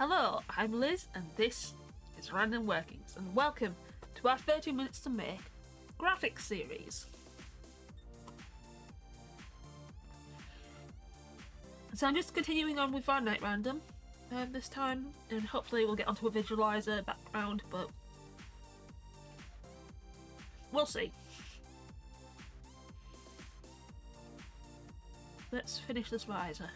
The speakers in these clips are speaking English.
Hello, I'm Liz, and this is Random Workings, and welcome to our 30 Minutes to Make graphics series. So I'm just continuing on with our Night Random this time, and hopefully we'll get onto a visualizer background, but we'll see. Let's finish this visor.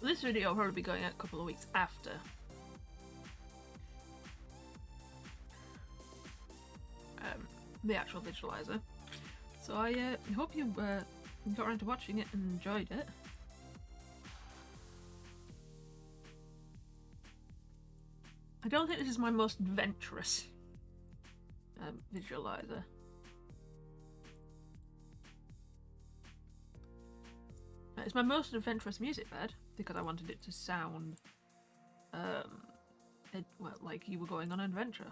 This video will probably be going out a couple of weeks after. The actual visualizer. So I hope you got around to watching it and enjoyed it. I don't think this is my most adventurous visualizer. It's my most adventurous music bed because I wanted it to sound like you were going on an adventure.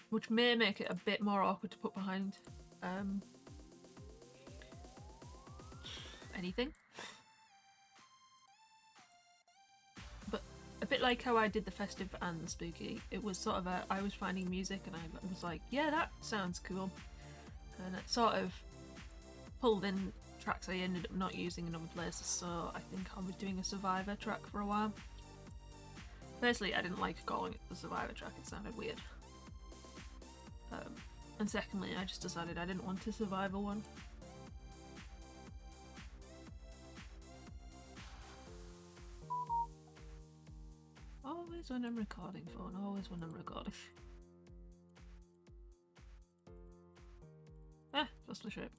Which may make it a bit more awkward to put behind anything. But a bit like how I did the festive and the spooky, it was sort of I was finding music and I was like, yeah, that sounds cool. And it sort of pulled in tracks I ended up not using in other places, so I think I was doing a Survivor track for a while. Firstly, I didn't like calling it the Survivor track, it sounded weird. And secondly, I just decided I didn't want a Survivor one. Always when I'm recording, phone, always when I'm recording. Just the shape.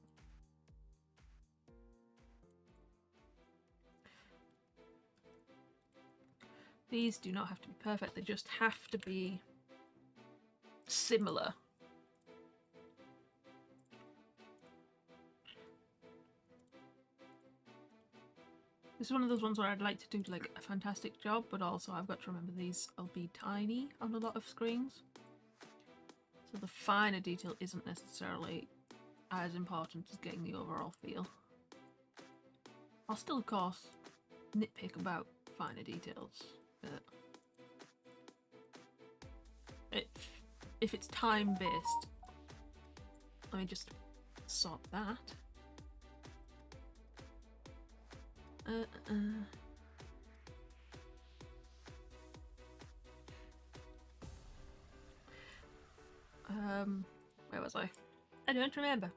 These do not have to be perfect, they just have to be similar. This is one of those ones where I'd like to do like a fantastic job, but also I've got to remember these will be tiny on a lot of screens. So the finer detail isn't necessarily as important as getting the overall feel. I'll still, of course, nitpick about finer details, but if it's time-based, let me just sort that. Where was I? I don't remember.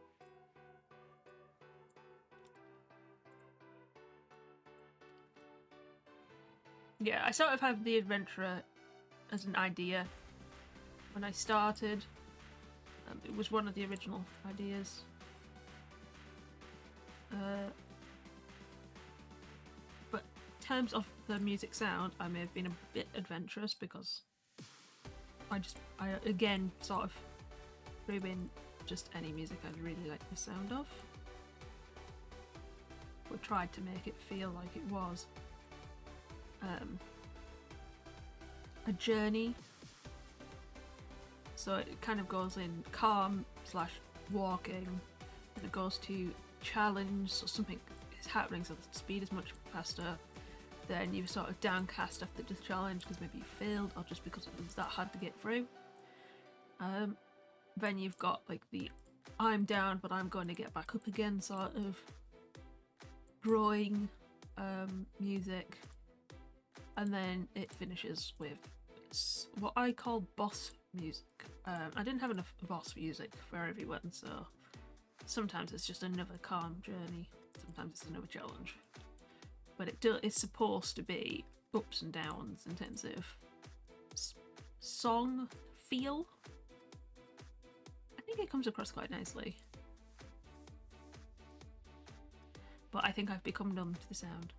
Yeah, I sort of have the adventurer as an idea when I started. It was one of the original ideas. But in terms of the music sound, I may have been a bit adventurous because I again sort of threw in just any music I really like the sound of. But tried to make it feel like it was a journey. So it kind of goes in calm / walking, and it goes to challenge, so something is happening, so the speed is much faster. Then you're sort of downcast after the challenge because maybe you failed or just because it was that hard to get through. Then you've got like the I'm down but I'm going to get back up again sort of growing music. And then it finishes with what I call boss music. I didn't have enough boss music for everyone, so sometimes it's just another calm journey, sometimes it's another challenge. But it's supposed to be ups and downs in terms of song feel. I think it comes across quite nicely. But I think I've become numb to the sound.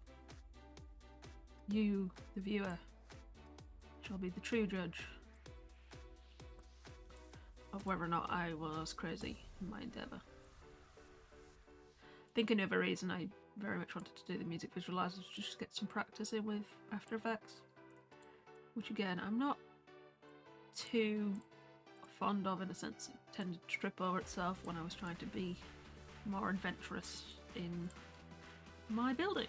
You, the viewer, shall be the true judge of whether or not I was crazy in my endeavour. I think another reason I very much wanted to do the music visualizers was just to get some practice in with After Effects, which again I'm not too fond of, in a sense. It tended to trip over itself when I was trying to be more adventurous in my building.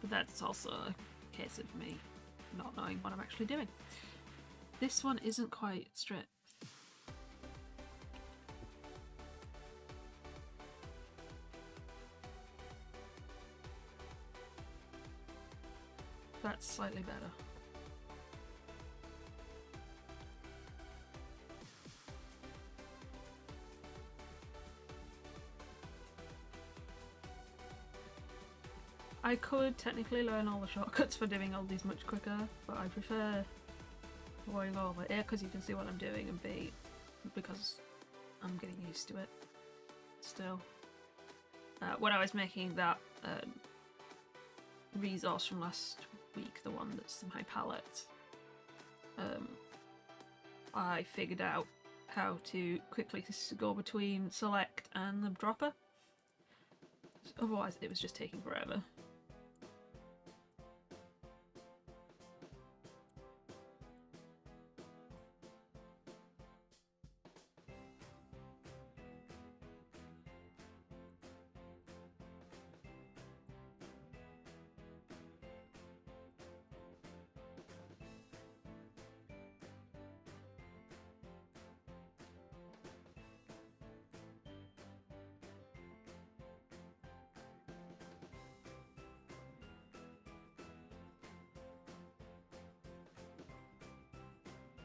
But that's also a case of me not knowing what I'm actually doing. This one isn't quite straight. That's slightly better. I could technically learn all the shortcuts for doing all these much quicker, but I prefer going over A, because you can see what I'm doing, and B, because I'm getting used to it still. When I was making that resource from last week, the one that's my palette, I figured out how to quickly go between select and the dropper. Otherwise it was just taking forever.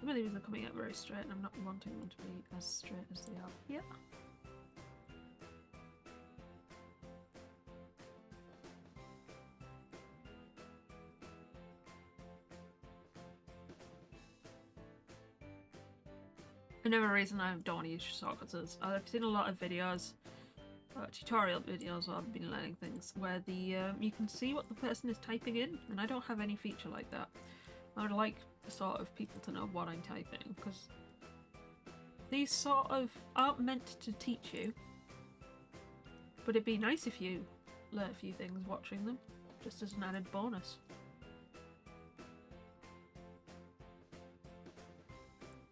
Some of these are coming out very straight and I'm not wanting them to be as straight as they are here. Another reason I don't want to use shortcuts is I've seen a lot of videos, tutorial videos where I've been learning things, where you can see what the person is typing in, and I don't have any feature like that. I would like sort of people to know what I'm typing, because these sort of aren't meant to teach you, but it'd be nice if you learn a few things watching them, just as an added bonus.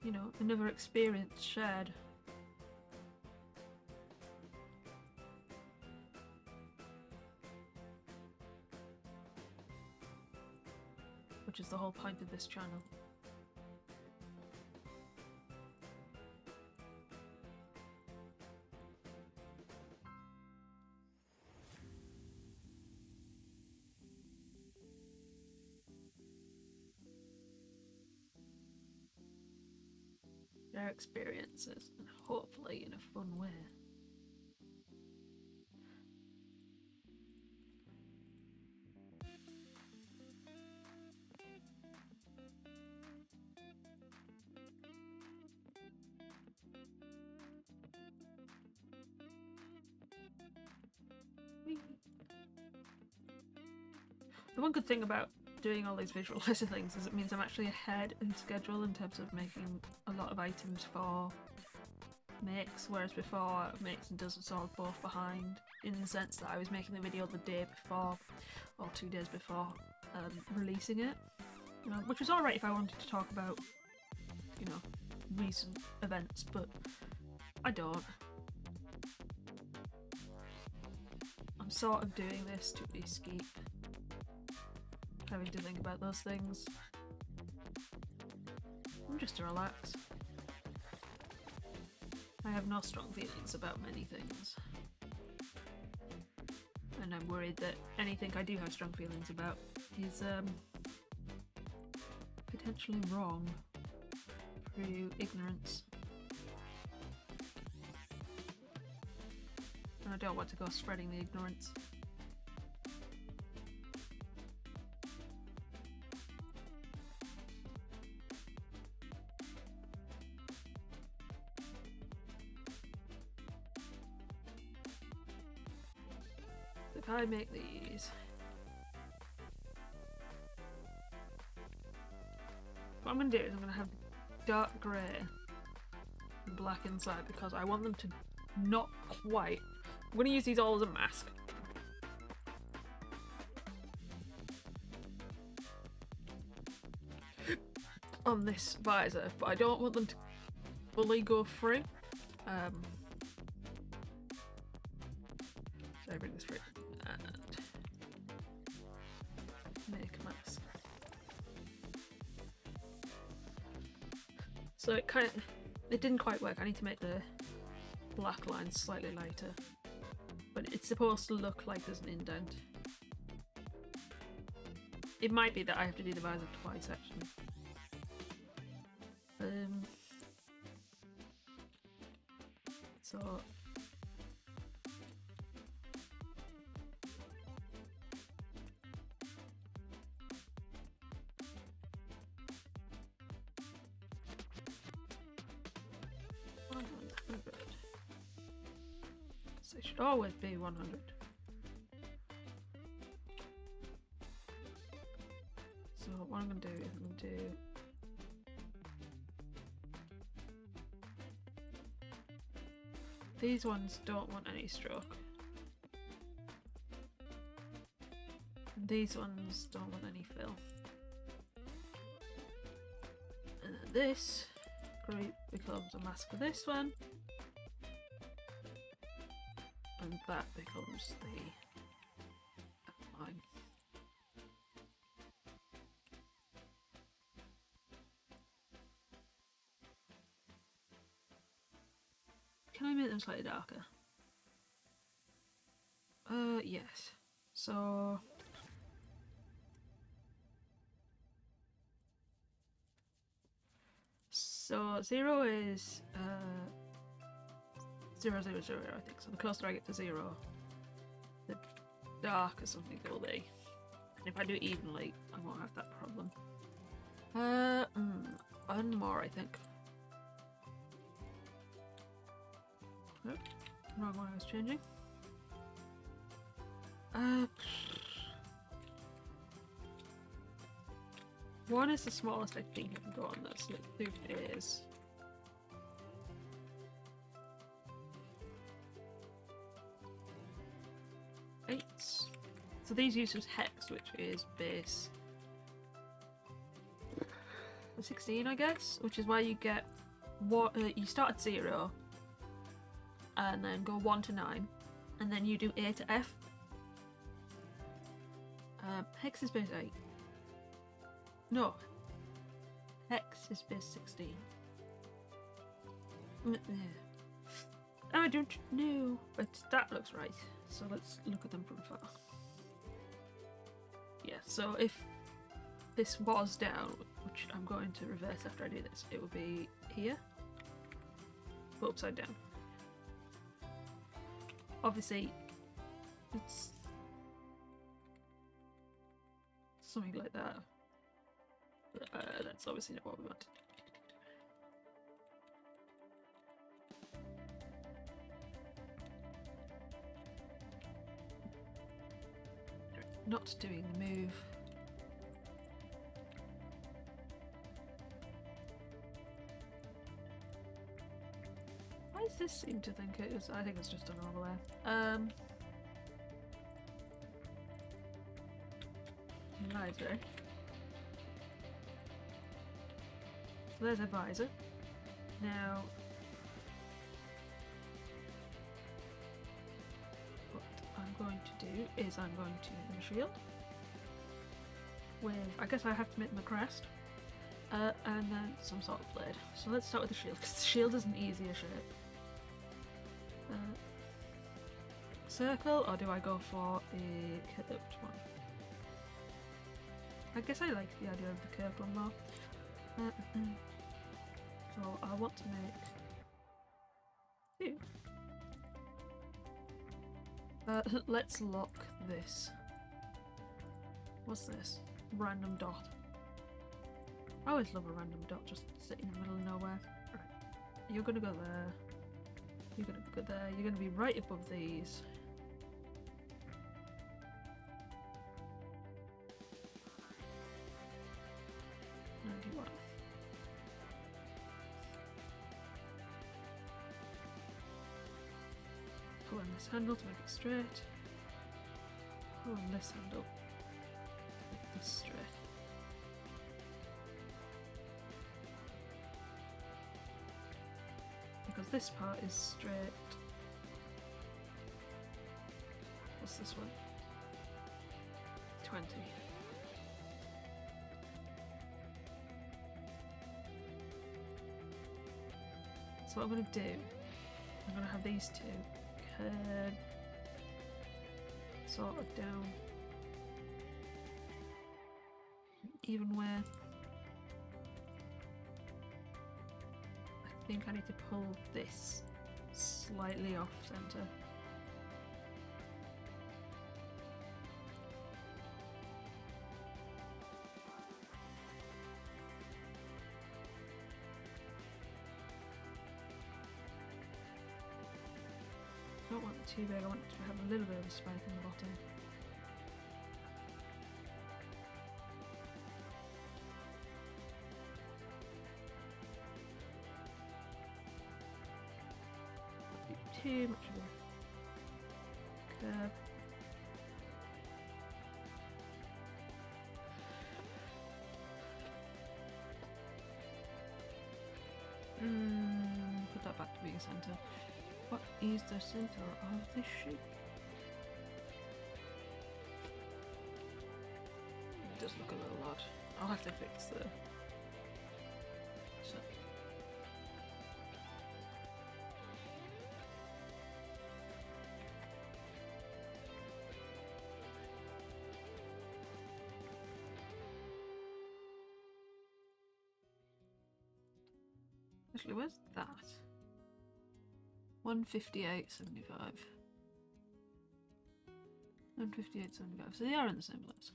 You know, another experience shared. Which is the whole point of this channel. Their experiences, and hopefully in a fun way. The one good thing about doing all these visualizer things is it means I'm actually ahead in schedule in terms of making a lot of items for makes, whereas before makes and does are sort of both behind, in the sense that I was making the video the day before or 2 days before releasing it, you know, which was alright if I wanted to talk about, you know, recent events, but I don't. I'm sort of doing this to escape having to think about those things, and just to relax. I have no strong feelings about many things, and I'm worried that anything I do have strong feelings about is potentially wrong through ignorance. And I don't want to go spreading the ignorance. If I make these, what I'm going to do is I'm going to have dark grey and black inside because I want them to not quite. I'm going to use these all as a mask. On this visor, but I don't want them to fully go through. So I bring this through and make a mask. So it didn't quite work. I need to make the black lines slightly lighter, but it's supposed to look like there's an indent. It might be that I have to do the visor twice actually. So so it should always be 100. So what I'm going to do is I'm going to do these ones don't want any stroke. And these ones don't want any fill. And then this group becomes a mask for this one. And that becomes the outline. Can I make them slightly darker? Yes. So 0 is 0, 0, 0, I think. So the closer I get to 0, the darker something will be. And if I do it evenly, I won't have that problem. And more, I think. Nope, wrong one I was changing. One is the smallest I think I can go on this. Loop is eight. So these use hex, which is base 16, I guess, which is why you get what you start at 0 and then go 1 to 9, and then you do A to F. Hex is base 8. No, hex is base 16. I don't know, but that looks right. So let's look at them from far. Yeah, so if this was down, which I'm going to reverse after I do this, it would be here, but upside down. Obviously, it's something like that. That's obviously not what we want. Not doing the move. Why does this seem to think it is? I think it's just a normal air. Visor. So there's a visor. Now, what I'm going to do is I'm going to make them a shield. With, I guess I have to make them a crest. And then some sort of blade. So let's start with the shield, because the shield is an easier shape. Circle, or do I go for a curved one? I guess I like the idea of the curved one more. So I want to make two. Let's lock this. What's this? Random dot. I always love a random dot just sitting in the middle of nowhere. Right. You're gonna go there. You're gonna go there. You're gonna be right above these. And you are. Pull in this handle to make it straight. Pull in this handle to make this straight. Because this part is straight. What's this one? 20. So what I'm going to do, I'm going to have these two curve sort of down even way. I think I need to pull this slightly off center. I don't want it too big, I want it to have a little bit of a spike in the bottom. Not do too much of a curve. Put that back to being centre. What is the center of the shape? It does look a little odd. I'll have to fix the... So. Actually, where's that? 158.75. 158.75. So they are in the same place.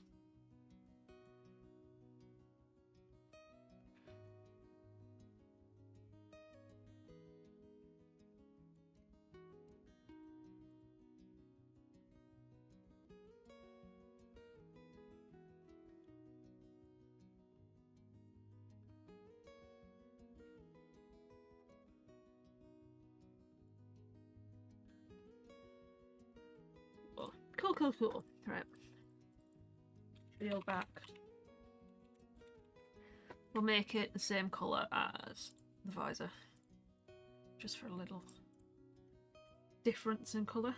Cool. Right. Reel back. We'll make it the same colour as the visor. Just for a little difference in colour.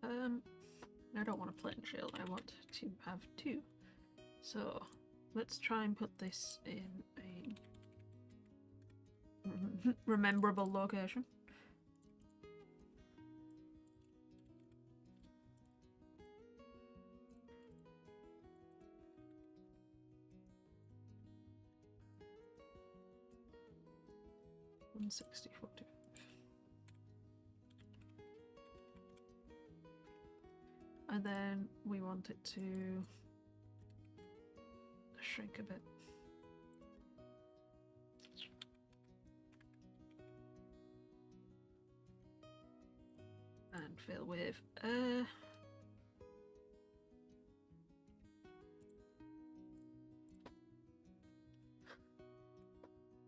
I don't want a plain shield, I want to have two. So let's try and put this in a rememberable location. $160.45. And then we want it to shrink a bit. And fill with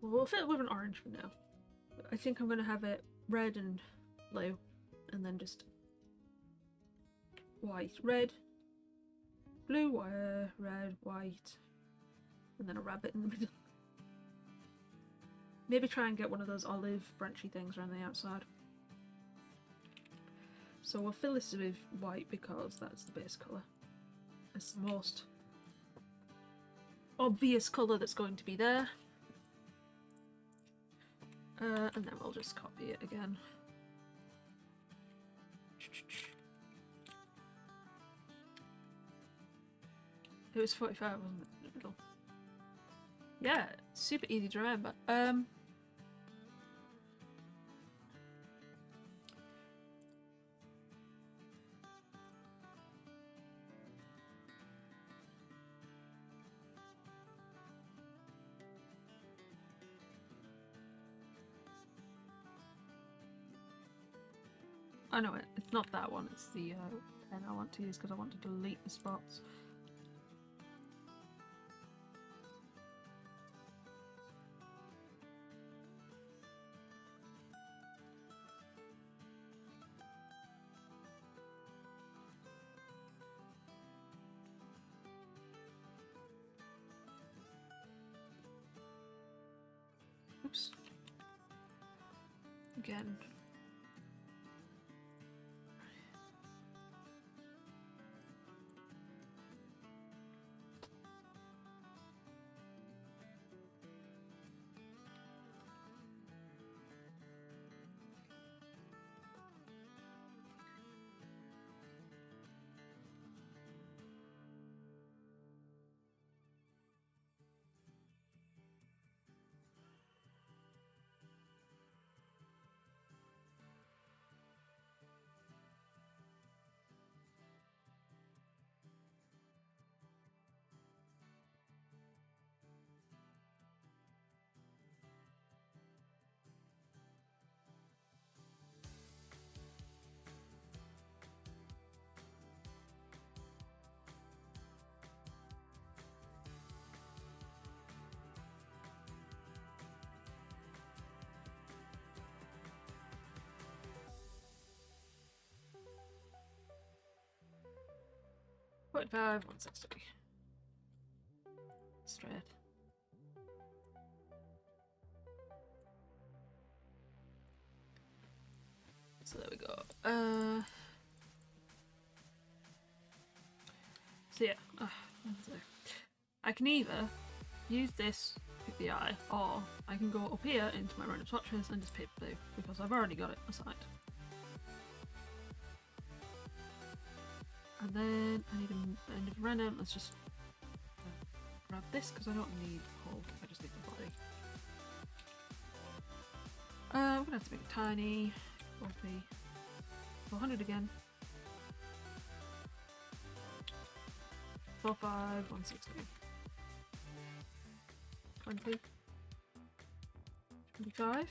we'll fill it with an orange for now. I think I'm going to have it red and blue, and then just white, red, blue, red, white, and then a rabbit in the middle. Maybe try and get one of those olive branchy things around the outside. So we'll fill this with white because that's the base colour. It's the most obvious colour that's going to be there. And then we'll just copy it again. It was 45, wasn't it? In the middle. Yeah, super easy to remember. I know it. It's not that one. It's the pen I want to use because I want to delete the spots. Oops. Again. Point 5, 160. Straight. So there we go. So yeah, I can either use this, pick the eye, or I can go up here into my random swatches and just pick blue because I've already got it assigned. And then I need a end of random. Let's just grab this because I don't need the whole. I just need the body. I'm gonna have to make it tiny. 400 again. 4, 5, 160. 20. 25.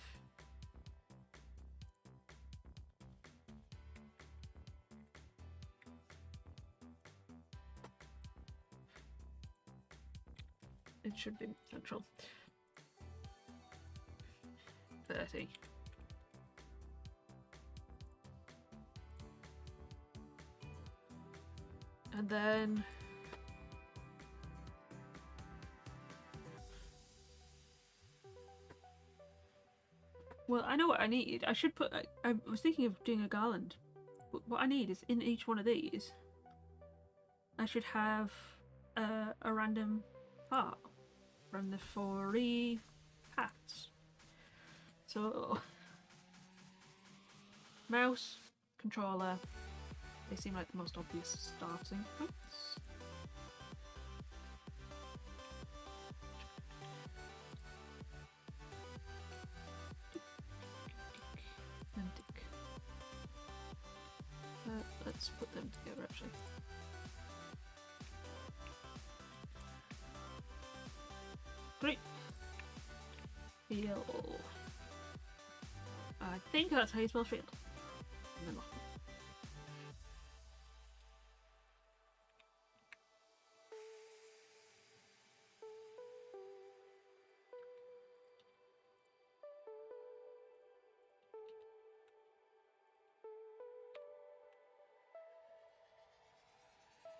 It should be central. 30. And then well, I know what I need. I should put. I was thinking of doing a garland. What I need is in each one of these, I should have a random part from the 4 paths. So, mouse, controller, they seem like the most obvious starting points. Let's put them together actually. Great. Feel. I think that's how you spell field. And then lock.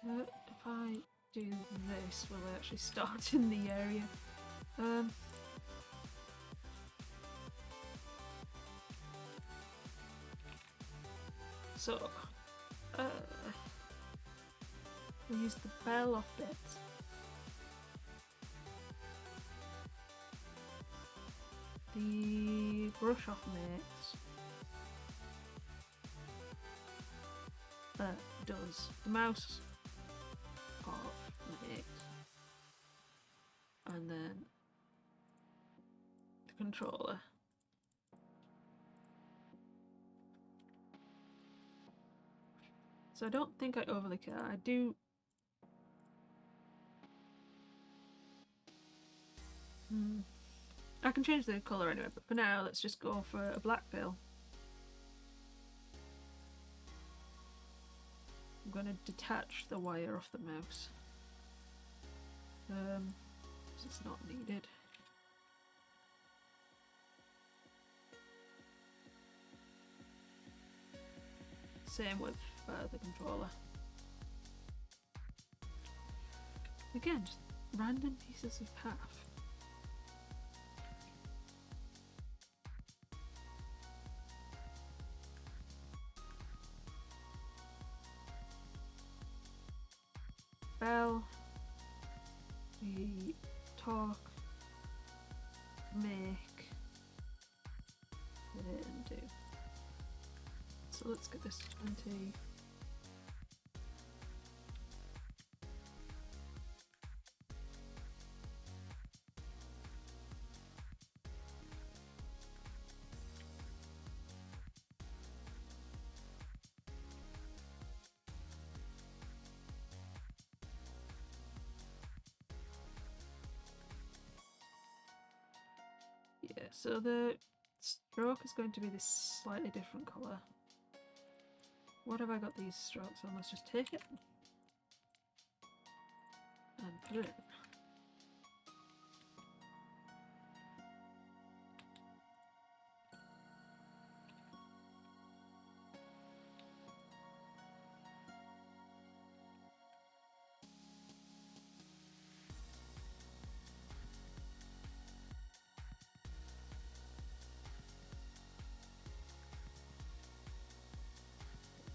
If I do this, will I actually start in the area? So, we'll use the bell off bit. The brush off mates. Does the mouse off mates. and then the controller. So I don't think I overly care. I do. I can change the colour anyway, but for now let's just go for a black pill. I'm going to detach the wire off the mouse. Because it's not needed. Same with the controller. Again, just random pieces of path. Bell, we talk, make, and do. So let's get this to 20. Yeah, so the stroke is going to be this slightly different colour. What have I got these strokes on? Let's just take it and put it in.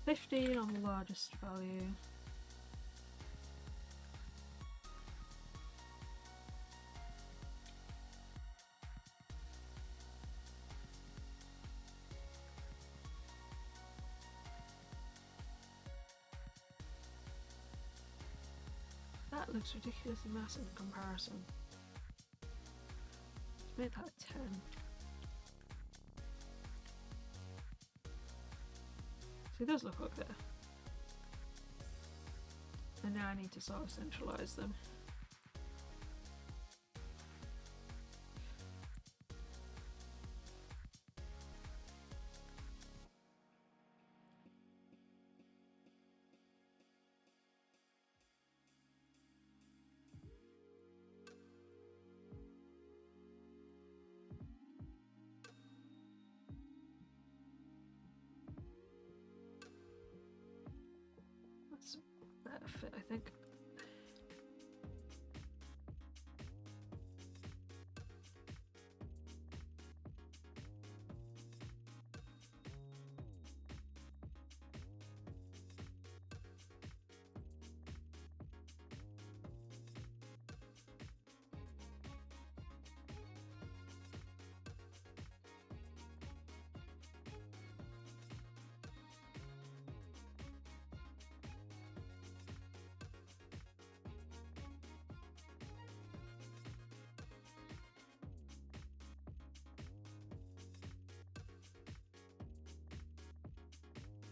$15 on the largest value. That looks ridiculously massive in comparison. Let's make that a 10. See, those look okay. And now I need to sort of centralise them. That's a better fit, I think.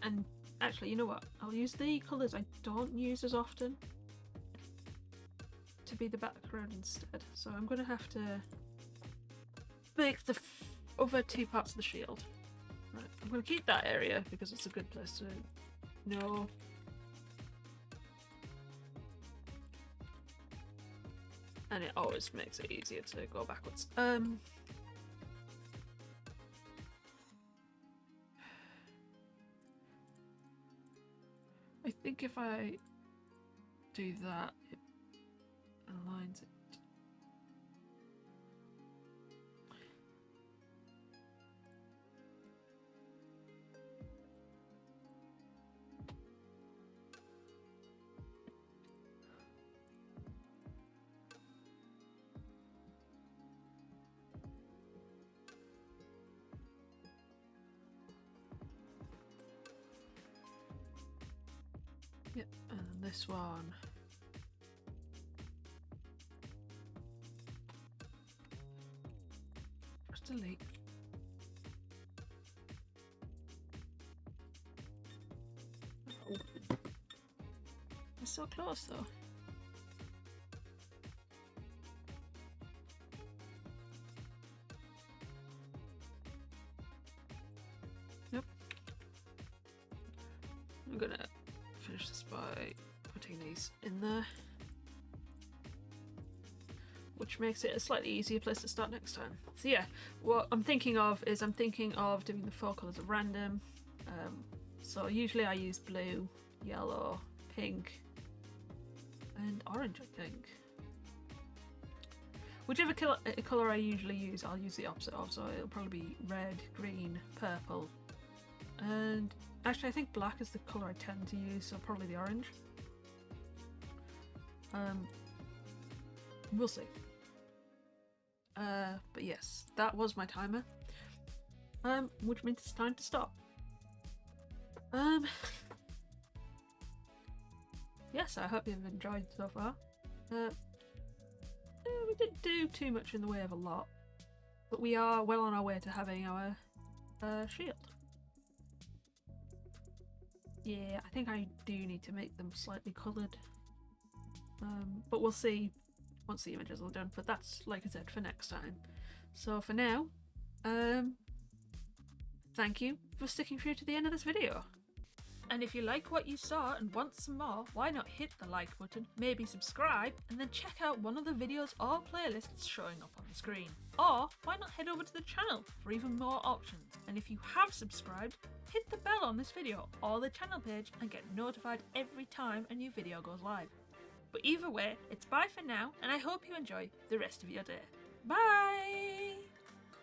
And actually, you know what? I'll use the colours I don't use as often to be the background instead. So I'm going to have to make the other two parts of the shield. Right, I'm going to keep that area because it's a good place to know. And it always makes it easier to go backwards. I think if I do that, it aligns it. Yep, and this one. Finally. Oh. It's so close though. Yep. I'm gonna finish this by putting these in there, which makes it a slightly easier place to start next time. So yeah, what I'm thinking of is I'm thinking of doing the 4 colours at random. So usually I use blue, yellow, pink, and orange, I think. Whichever colour I usually use, I'll use the opposite of, so it'll probably be red, green, purple, and actually I think black is the colour I tend to use, so probably the orange. We'll see. But yes, that was my timer, which means it's time to stop. Yes, I hope you've enjoyed so far. We didn't do too much in the way of a lot, but we are well on our way to having our shield. Yeah, I think I do need to make them slightly coloured, but we'll see once the images are done, but that's, like I said, for next time. So for now, thank you for sticking through to the end of this video. And if you like what you saw and want some more, why not hit the like button, maybe subscribe, and then check out one of the videos or playlists showing up on the screen. Or why not head over to the channel for even more options. And if you have subscribed, hit the bell on this video or the channel page and get notified every time a new video goes live. But either way, it's bye for now, and I hope you enjoy the rest of your day. Bye!